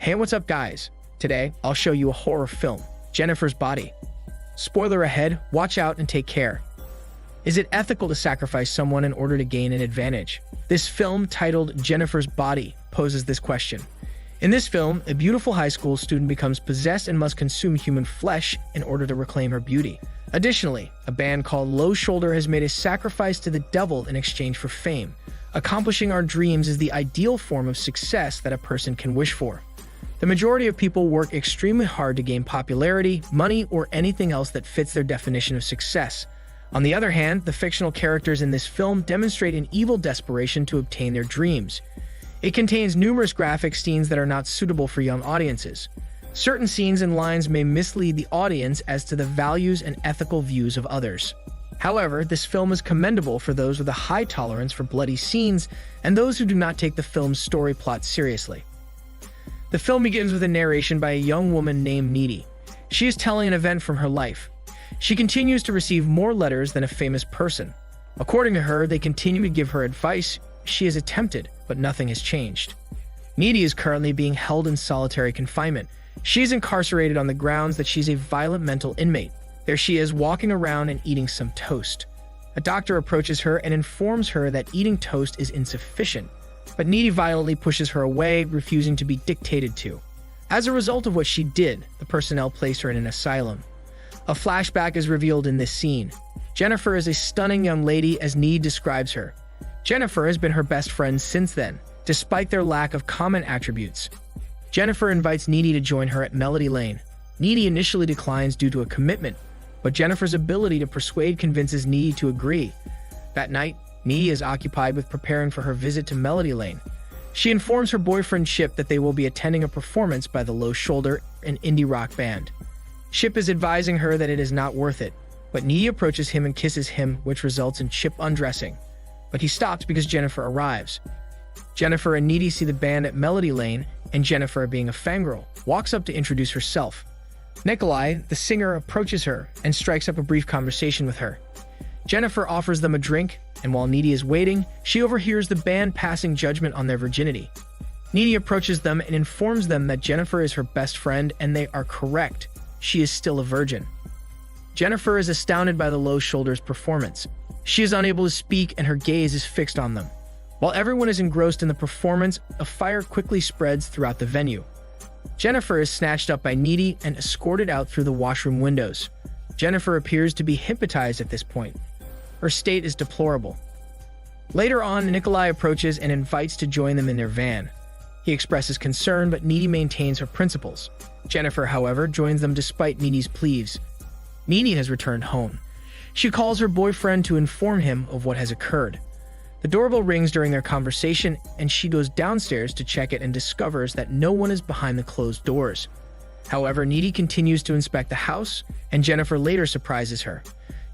Hey, what's up guys? Today, I'll show you a horror film, Jennifer's Body. Spoiler ahead, watch out and take care. Is it ethical to sacrifice someone in order to gain an advantage? This film, titled Jennifer's Body, poses this question. In this film, a beautiful high school student becomes possessed and must consume human flesh in order to reclaim her beauty. Additionally, a band called Low Shoulder has made a sacrifice to the devil in exchange for fame. Accomplishing our dreams is the ideal form of success that a person can wish for. The majority of people work extremely hard to gain popularity, money, or anything else that fits their definition of success. On the other hand, the fictional characters in this film demonstrate an evil desperation to obtain their dreams. It contains numerous graphic scenes that are not suitable for young audiences. Certain scenes and lines may mislead the audience as to the values and ethical views of others. However, this film is commendable for those with a high tolerance for bloody scenes and those who do not take the film's story plot seriously. The film begins with a narration by a young woman named Needy. She is telling an event from her life. She continues to receive more letters than a famous person. According to her, they continue to give her advice. She has attempted, but nothing has changed. Needy is currently being held in solitary confinement. She is incarcerated on the grounds that she's a violent mental inmate. There she is, walking around and eating some toast. A doctor approaches her and informs her that eating toast is insufficient, but Needy violently pushes her away, refusing to be dictated to. As a result of what she did, the personnel place her in an asylum. A flashback is revealed in this scene. Jennifer is a stunning young lady, as Needy describes her. Jennifer has been her best friend since then, despite their lack of common attributes. Jennifer invites Needy to join her at Melody Lane. Needy initially declines due to a commitment, but Jennifer's ability to persuade convinces Needy to agree. That night, Needy is occupied with preparing for her visit to Melody Lane. She informs her boyfriend Chip that they will be attending a performance by the Low Shoulder, an indie rock band. Chip is advising her that it is not worth it, but Needy approaches him and kisses him, which results in Chip undressing. But he stops because Jennifer arrives. Jennifer and Needy see the band at Melody Lane, and Jennifer, being a fangirl, walks up to introduce herself. Nikolai, the singer, approaches her and strikes up a brief conversation with her. Jennifer offers them a drink, and while Needy is waiting, she overhears the band passing judgment on their virginity. Needy approaches them and informs them that Jennifer is her best friend, and they are correct. She is still a virgin. Jennifer is astounded by the Low Shoulders' performance. She is unable to speak, and her gaze is fixed on them. While everyone is engrossed in the performance, a fire quickly spreads throughout the venue. Jennifer is snatched up by Needy and escorted out through the washroom windows. Jennifer appears to be hypnotized at this point. Her state is deplorable. Later on, Nikolai approaches and invites to join them in their van. He expresses concern, but Needy maintains her principles. Jennifer, however, joins them despite Needy's pleas. Needy has returned home. She calls her boyfriend to inform him of what has occurred. The doorbell rings during their conversation, and she goes downstairs to check it and discovers that no one is behind the closed doors. However, Needy continues to inspect the house, and Jennifer later surprises her.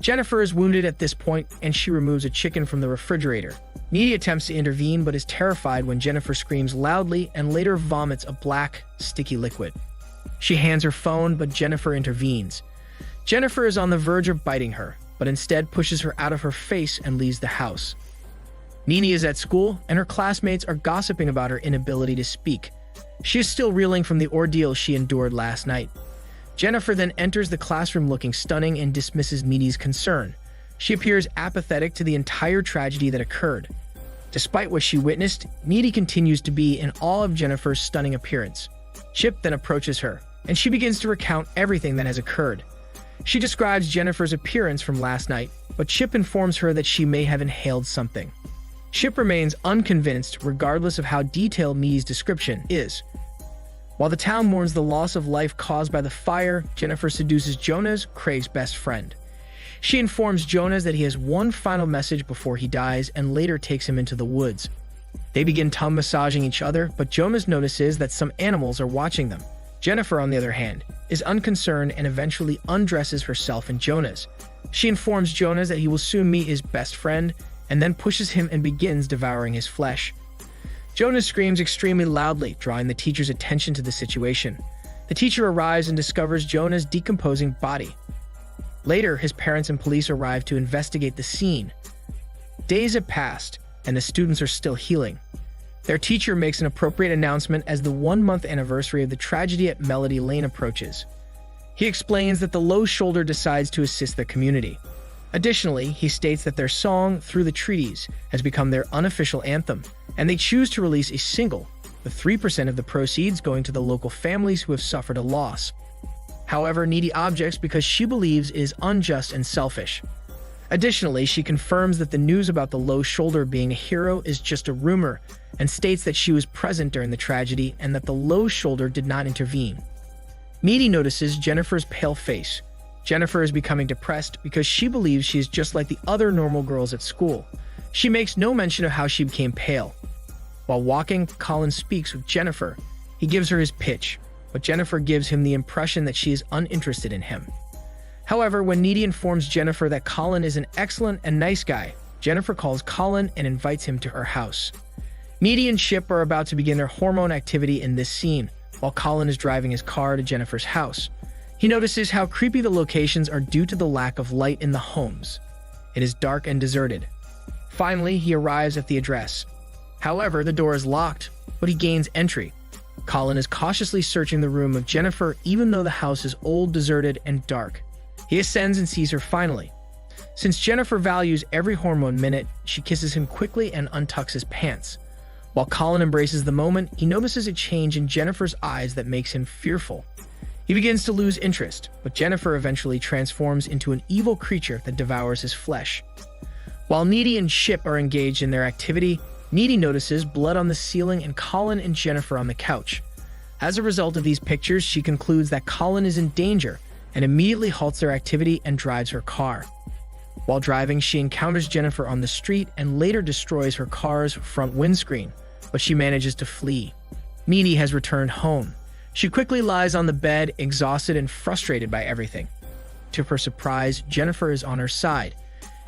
Jennifer is wounded at this point, and she removes a chicken from the refrigerator. Needy attempts to intervene but is terrified when Jennifer screams loudly and later vomits a black, sticky liquid. She hands her phone, but Jennifer intervenes. Jennifer is on the verge of biting her, but instead pushes her out of her face and leaves the house. Needy is at school, and her classmates are gossiping about her inability to speak. She is still reeling from the ordeal she endured last night. Jennifer then enters the classroom looking stunning and dismisses Needy's concern. She appears apathetic to the entire tragedy that occurred. Despite what she witnessed, Needy continues to be in awe of Jennifer's stunning appearance. Chip then approaches her, and she begins to recount everything that has occurred. She describes Jennifer's appearance from last night, but Chip informs her that she may have inhaled something. Chip remains unconvinced regardless of how detailed Needy's description is. While the town mourns the loss of life caused by the fire, Jennifer seduces Jonas, Craig's best friend. She informs Jonas that he has one final message before he dies and later takes him into the woods. They begin tongue massaging each other, but Jonas notices that some animals are watching them. Jennifer, on the other hand, is unconcerned and eventually undresses herself and Jonas. She informs Jonas that he will soon meet his best friend, and then pushes him and begins devouring his flesh. Jonas screams extremely loudly, drawing the teacher's attention to the situation. The teacher arrives and discovers Jonas' decomposing body. Later, his parents and police arrive to investigate the scene. Days have passed, and the students are still healing. Their teacher makes an appropriate announcement as the 1-month anniversary of the tragedy at Melody Lane approaches. He explains that the Low Shoulder decides to assist their community. Additionally, he states that their song, Through the Treaties, has become their unofficial anthem, and they choose to release a single, with 3% of the proceeds going to the local families who have suffered a loss. However, Needy objects because she believes it is unjust and selfish. Additionally, she confirms that the news about the Low Shoulder being a hero is just a rumor, and states that she was present during the tragedy and that the Low Shoulder did not intervene. Needy notices Jennifer's pale face. Jennifer is becoming depressed because she believes she is just like the other normal girls at school. She makes no mention of how she became pale. While walking, Colin speaks with Jennifer. He gives her his pitch, but Jennifer gives him the impression that she is uninterested in him. However, when Needy informs Jennifer that Colin is an excellent and nice guy, Jennifer calls Colin and invites him to her house. Needy and Chip are about to begin their hormone activity in this scene, while Colin is driving his car to Jennifer's house. He notices how creepy the locations are due to the lack of light in the homes. It is dark and deserted. Finally, he arrives at the address. However, the door is locked, but he gains entry. Colin is cautiously searching the room of Jennifer even though the house is old, deserted, and dark. He ascends and sees her finally. Since Jennifer values every hormone minute, she kisses him quickly and untucks his pants. While Colin embraces the moment, he notices a change in Jennifer's eyes that makes him fearful. He begins to lose interest, but Jennifer eventually transforms into an evil creature that devours his flesh. While Needy and Chip are engaged in their activity, Needy notices blood on the ceiling and Colin and Jennifer on the couch. As a result of these pictures, she concludes that Colin is in danger and immediately halts their activity and drives her car. While driving, she encounters Jennifer on the street and later destroys her car's front windscreen, but she manages to flee. Needy has returned home. She quickly lies on the bed, exhausted and frustrated by everything. To her surprise, Jennifer is on her side.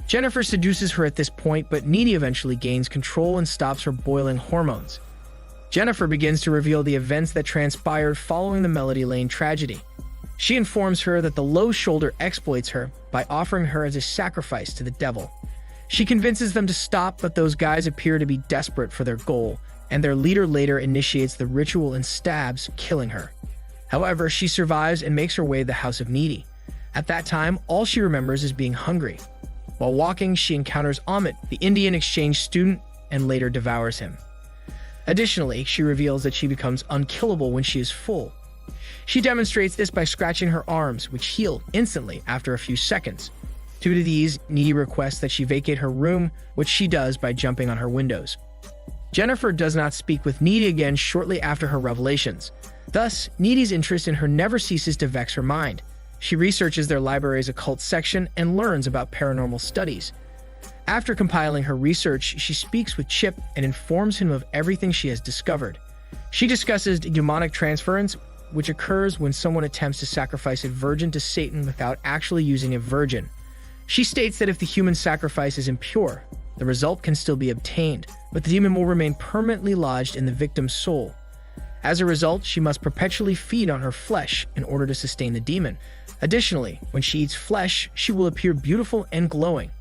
Jennifer seduces her at this point, but Needy eventually gains control and stops her boiling hormones. Jennifer begins to reveal the events that transpired following the Melody Lane tragedy. She informs her that the Low Shoulder exploits her by offering her as a sacrifice to the devil. She convinces them to stop, but those guys appear to be desperate for their goal, and their leader later initiates the ritual and stabs, killing her. However, she survives and makes her way to the house of Needy. At that time, all she remembers is being hungry. While walking, she encounters Amit, the Indian exchange student, and later devours him. Additionally, she reveals that she becomes unkillable when she is full. She demonstrates this by scratching her arms, which heal instantly after a few seconds. Due to these, Needy requests that she vacate her room, which she does by jumping on her windows. Jennifer does not speak with Needy again shortly after her revelations. Thus, Needy's interest in her never ceases to vex her mind. She researches their library's occult section and learns about paranormal studies. After compiling her research, she speaks with Chip and informs him of everything she has discovered. She discusses demonic transference, which occurs when someone attempts to sacrifice a virgin to Satan without actually using a virgin. She states that if the human sacrifice is impure, the result can still be obtained, but the demon will remain permanently lodged in the victim's soul. As a result, she must perpetually feed on her flesh in order to sustain the demon. Additionally, when she eats flesh, she will appear beautiful and glowing.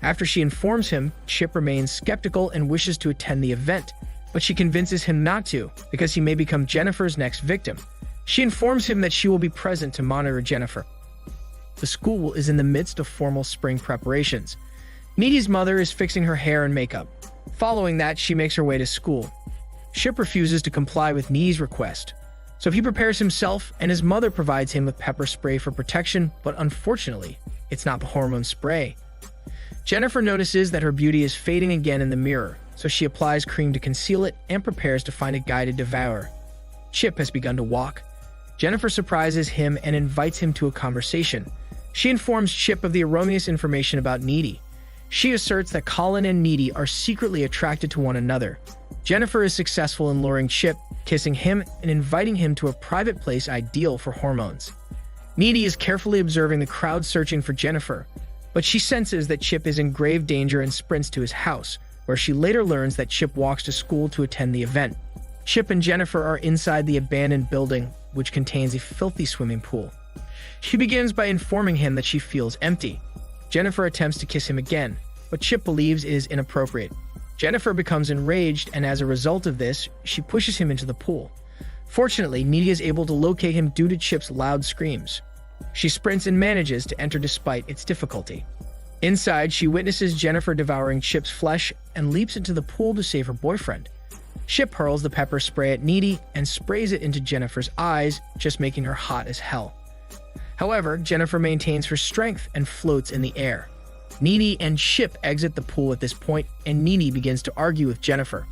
After she informs him, Chip remains skeptical and wishes to attend the event, but she convinces him not to because he may become Jennifer's next victim. She informs him that she will be present to monitor Jennifer. The school is in the midst of formal spring preparations. Needy's mother is fixing her hair and makeup. Following that, she makes her way to school. Chip refuses to comply with Needy's request, so he prepares himself and his mother provides him with pepper spray for protection, but unfortunately, it's not the hormone spray. Jennifer notices that her beauty is fading again in the mirror, so she applies cream to conceal it and prepares to find a guy to devour. Chip has begun to walk. Jennifer surprises him and invites him to a conversation. She informs Chip of the erroneous information about Needy. She asserts that Colin and Needy are secretly attracted to one another. Jennifer is successful in luring Chip, kissing him, and inviting him to a private place ideal for hormones. Needy is carefully observing the crowd searching for Jennifer, but she senses that Chip is in grave danger and sprints to his house, where she later learns that Chip walks to school to attend the event. Chip and Jennifer are inside the abandoned building, which contains a filthy swimming pool. She begins by informing him that she feels empty. Jennifer attempts to kiss him again, but Chip believes it is inappropriate. Jennifer becomes enraged, and as a result of this, she pushes him into the pool. Fortunately, Needy is able to locate him due to Chip's loud screams. She sprints and manages to enter despite its difficulty. Inside, she witnesses Jennifer devouring Chip's flesh and leaps into the pool to save her boyfriend. Chip hurls the pepper spray at Needy and sprays it into Jennifer's eyes, just making her hot as hell. However, Jennifer maintains her strength and floats in the air. Needy and Chip exit the pool at this point, and Needy begins to argue with Jennifer.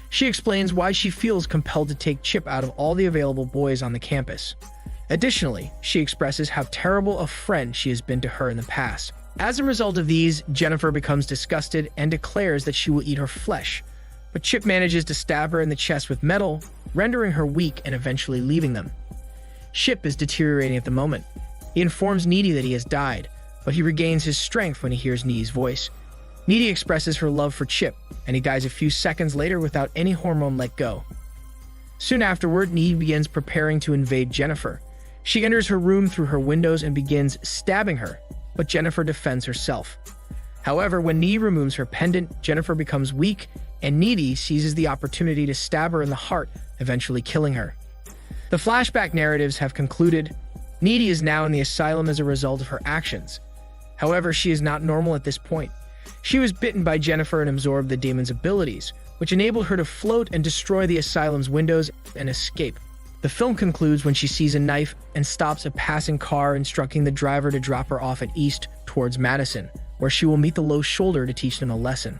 She explains why she feels compelled to take Chip out of all the available boys on the campus. Additionally, she expresses how terrible a friend she has been to her in the past. As a result of these, Jennifer becomes disgusted and declares that she will eat her flesh, but Chip manages to stab her in the chest with metal, rendering her weak and eventually leaving them. Chip is deteriorating at the moment. He informs Needy that he has died, but he regains his strength when he hears Needy's voice. Needy expresses her love for Chip, and he dies a few seconds later without any hormone let go. Soon afterward, Needy begins preparing to invade Jennifer. She enters her room through her windows and begins stabbing her, but Jennifer defends herself. However, when Needy removes her pendant, Jennifer becomes weak, and Needy seizes the opportunity to stab her in the heart, eventually killing her. The flashback narratives have concluded. Needy is now in the asylum as a result of her actions. However, she is not normal at this point. She was bitten by Jennifer and absorbed the demon's abilities, which enabled her to float and destroy the asylum's windows and escape. The film concludes when she sees a knife and stops a passing car, instructing the driver to drop her off at East towards Madison, where she will meet the Low Shoulder to teach them a lesson.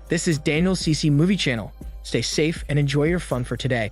This is Daniel's CC Movie Channel. Stay safe and enjoy your fun for today.